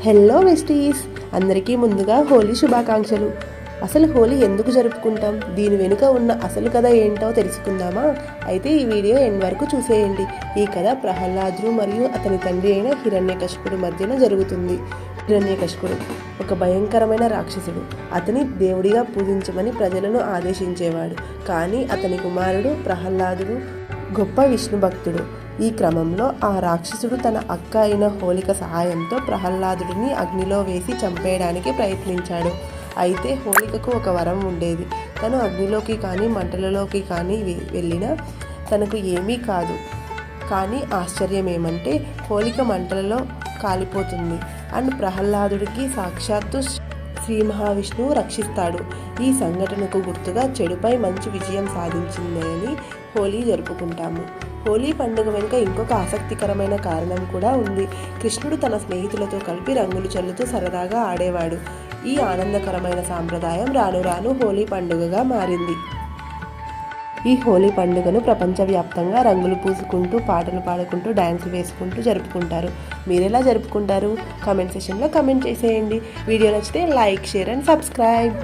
Hello వెస్టీస్, అందరికీ ముందుగా హోలీ శుభాకాంక్షలు. అసలు హోలీ ఎందుకు జరుపుకుంటాం, దీని వెనుక ఉన్న అసలు కథ ఏంటో తెలుసుకుందామా? అయితే ఈ వీడియో ఎండ్ వరకు చూసేయండి. ఈ కథ ప్రహ్లాదుడు మరియు అతని తండ్రి అయిన హిరణ్యకశిపుడు మధ్యన జరుగుతుంది. హిరణ్యకశిపుడు ఒక భయంకరమైన రాక్షసుడు. అతని దేవుడిగా పూజించమని ప్రజలను ఆదేశించేవాడు. కానీ అతని కుమారుడు ప్రహ్లాదుడు గొప్ప విష్ణు భక్తుడు. ఈ క్రమంలో ఆ రాక్షసుడు తన అక్క అయిన హోలిక సహాయంతో ప్రహ్లాదుడిని అగ్నిలో వేసి చంపేయడానికి ప్రయత్నించాడు. అయితే హోలికకు ఒక వరం ఉండేది. తను అగ్నిలోకి కానీ మంటలలోకి కానీ వెళ్ళినా తనకు ఏమీ కాదు. కానీ ఆశ్చర్యం ఏమంటే హోలిక మంటలలో కాలిపోతుంది అండ్ ప్రహ్లాదుడికి సాక్షాత్తు శ్రీ మహావిష్ణువు రక్షిస్తాడు. ఈ సంఘటనకు గుర్తుగా చెడుపై మంచి విజయం సాధించిందని హోలీ జరుపుకుంటాము. హోలీ పండుగ వెనుక ఇంకొక ఆసక్తికరమైన కారణం కూడా ఉంది. కృష్ణుడు తన స్నేహితులతో కలిపి రంగులు చల్లుతూ సరదాగా ఆడేవాడు. ఈ ఆనందకరమైన సాంప్రదాయం రాను రాను హోలీ పండుగగా మారింది. ఈ హోలీ పండుగను ప్రపంచవ్యాప్తంగా రంగులు పూసుకుంటూ, పాటలు పాడుకుంటూ, డ్యాన్సులు వేసుకుంటూ జరుపుకుంటారు. మీరెలా జరుపుకుంటారు? కామెంట్ సెక్షన్లో కామెంట్ చేసేయండి. వీడియో నచ్చితే లైక్, షేర్ అండ్ సబ్స్క్రైబ్.